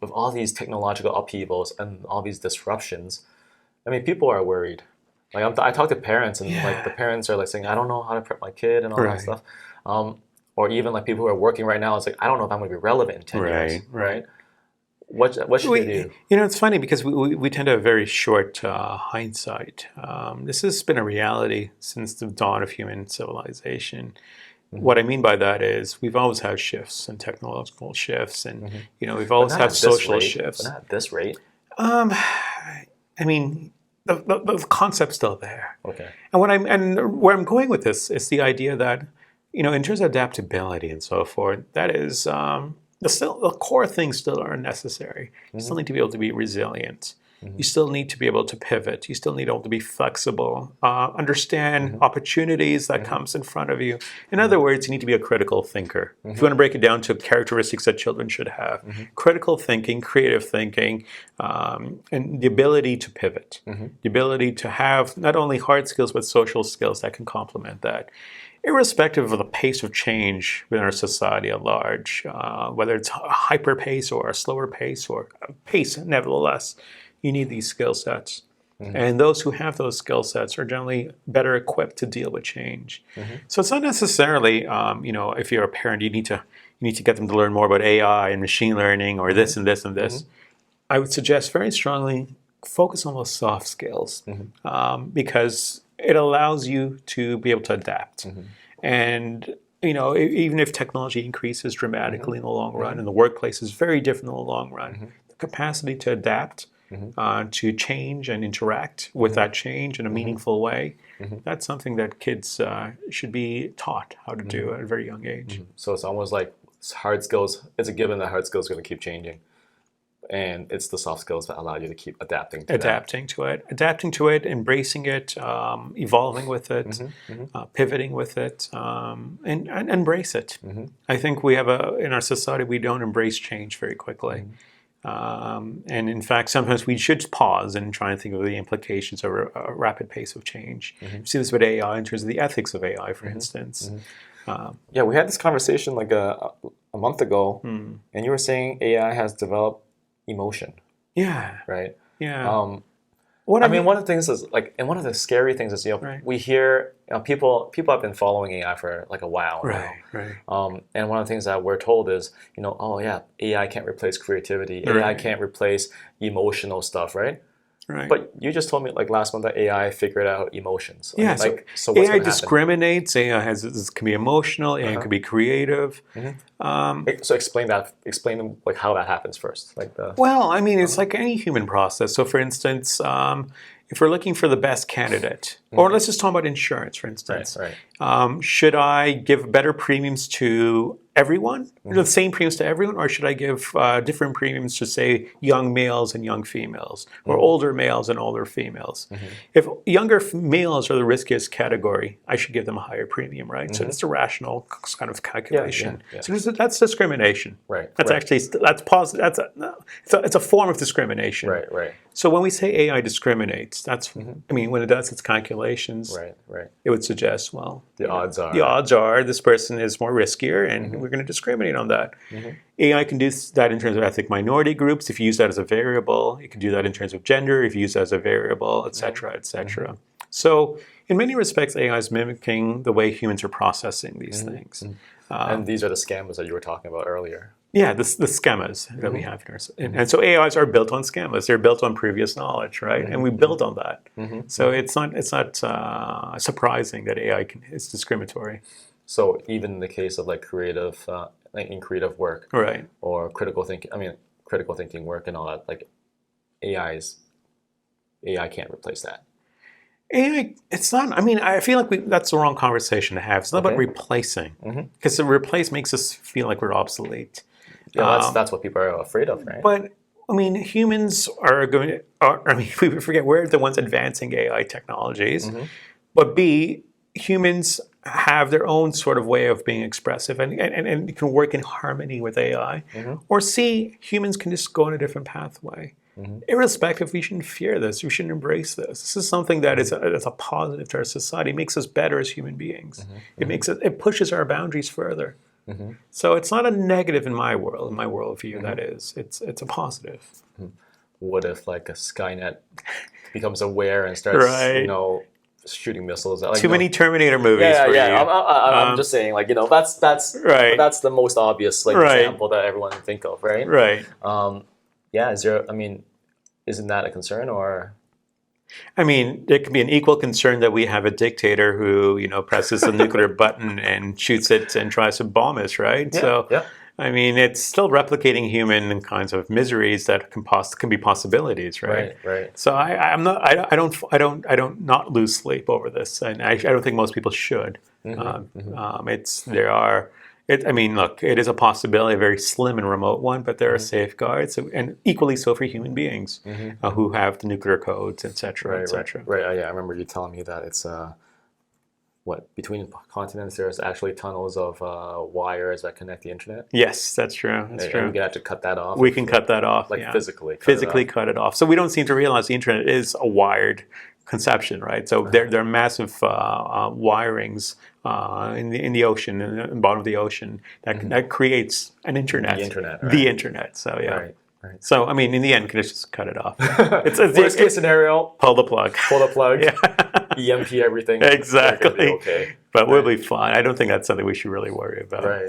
with all these technological upheavals and all these disruptions, I mean, people are worried. Like I talk to parents, and like the Yeah. parents are like saying, I don't know how to prep my kid and all that Right. stuff. Um, or even like people who are working right now, it's like I don't know if I'm going to be relevant in 10 years, Right. Right. right? What should they We, do? it's funny because we tend to have very short hindsight. This has been a reality since the dawn of human civilization. Hmm. What I mean by that is we've always had shifts and technological shifts, and Hmm. we've But always not had at this social rate. But shifts. not at this rate. Um, I mean, the concept's still there, Okay. and where I'm going with this is the idea that in terms of adaptability and so forth, that is the core things still are necessary. You still Hmm. need to be able to be resilient. Hmm. You still need to be able to pivot. You still need to be able to be flexible, understand Hmm. opportunities that Hmm. comes in front of you. In other Hmm. words, you need to be a critical thinker. If you Hmm. want to break it down to characteristics that children should have, Hmm. critical thinking, creative thinking, and the ability to pivot, Hmm. the ability to have not only hard skills but social skills that can complement that, irrespective of the pace of change within our society at large, whether it's a hyper pace or a slower pace or a pace, nevertheless, you need these skill sets. Hmm. And those who have those skill sets are generally better equipped to deal with change. Hmm. So it's not necessarily, if you're a parent, you need to get them to learn more about AI and machine learning or Hmm. this and this and Hmm. this. I would suggest very strongly focus on those soft skills Hmm. because it allows you to be able to adapt. Hmm. And even if technology increases Hmm. dramatically in the long run, Hmm. and the workplace is very different in the long run, Hmm. the capacity to adapt, Hmm. to change and interact with Hmm. that change in a Hmm. meaningful way, Hmm. that's something that kids should be taught how to do at a very young age. So it's almost like hard skills. It's a given that hard skills are going to keep changing, and it's the soft skills that allow you to keep adapting to that. Adapting to it, embracing it, evolving with it, Hmm. Hmm. pivoting with it, and embrace it. Hmm. I think in our society we don't embrace change very quickly, and in fact sometimes we should pause and try and think of the implications of a rapid pace of change. Hmm. You see this with AI in terms of the ethics of AI, for Hmm. instance. Hmm. Um, Yeah, we had this conversation like a month ago, hmm. and you were saying AI has developed emotion, Yeah, right? yeah. Um, What I I mean, mean, one of the things is like, and one of the scary things is, right, we hear, people have been following AI for like a while now. right, And one of the things that we're told is, oh yeah, AI can't replace creativity. AI right, can't replace emotional stuff, right? right. But you just told me like last month that AI figured out emotions. I Yeah, mean, so like, so what's AI going to happen? discriminates. AI this can be emotional. AI Uh-huh. can be creative. Hmm. Um, So explain that. Explain like how that happens first. Like the. well, I mean, it's Uh-huh. like any human process. So, for instance, if we're looking for the best candidate, or Mhm. let's just talk about insurance, for Right. instance, Right. should I give better premiums to everyone, the Hmm. same premiums to everyone, or should I give different premiums to, say, young males and young females, or Hmm. older males and older females? Hmm. If younger males are the riskiest category, I should give them a higher premium, right? So Hmm. it's a rational kind of Yeah. Yeah. calculation. Yeah. So that's discrimination. Right. That's Right. actually that's positive. No, it's a form of discrimination. Right. Right. So when we say AI discriminates, Hmm. I mean, when it does its calculations, Right. Right. it would suggest, well, The odds the are. odds are this person is more riskier, and Hmm. we're going to discriminate on that. Hmm. AI can do that in terms of ethnic minority groups if you use that as a variable. It can do that in terms of gender if you use that as a variable, et cetera, et cetera. So in many respects, AI is mimicking the way humans are processing these Hmm. things. And these are the scams that you were talking about earlier. Yeah, the schemas that we have in our, and so AIs are built on schemas. They're built on previous knowledge, right? And we build on that. Hmm. So it's not surprising that AI is discriminatory, So even in the case of like creative, like in creative work right? or critical thinking work and all that, like AI's AI can't replace that. AI, it's not. I mean, I feel like that's the wrong conversation to have. It's not about Okay. replacing, Hmm. because to replace makes us feel like we're obsolete. Yeah, that's what people are afraid of, right? But I mean, humans are going to. I mean, we forget we're the ones advancing AI technologies. Hmm. But B, humans have their own sort of way of being expressive and can work in harmony with AI. Hmm. Or C, humans can just go on a different pathway. Hmm. Irrespective, we shouldn't fear this. We shouldn't embrace this. This is something that is a positive to our society. It makes us better as human beings. Hmm. It pushes our boundaries further. So it's not a negative in my world, in my worldview. That is, it's a positive. What if like a Skynet becomes aware and starts, Right. you know, shooting missiles? Like, Too many Terminator movies Yeah, for yeah. you. I'm just saying, like, you know, that's Right. that's the most obvious like Right. example that everyone can think of, right? Right. Yeah. Is there? I mean, isn't that a concern or? I mean, it can be an equal concern that we have a dictator who, presses the nuclear button and shoots it and tries to bomb us, right? Yeah, So, yeah. I mean, it's still replicating human kinds of miseries that can be possibilities, right? Right, right. So I don't not lose sleep over this, and I don't think most people should. I mean, look, it is a possibility, a very slim and remote one, but there are safeguards, and equally so for human beings who have the nuclear codes, et cetera, et cetera. Right. Yeah, I remember you telling me that it's between continents there's actually tunnels of wires that connect the internet. Yes, that's true. That's true. And we can actually cut that off. We can cut that off, like yeah. physically. Physically cut it off. So we don't seem to realize the internet is a wired conception, right? So there are massive wirings in the ocean, in the bottom of the ocean, that creates an internet. The internet. Right? The internet. So yeah. Right. Right. So I mean, in the end, can just cut it off? Worst case scenario, pull the plug. Pull the plug. Yeah. EMP everything. Exactly. Okay. But we'll be fine. I don't think that's something we should really worry about. Right.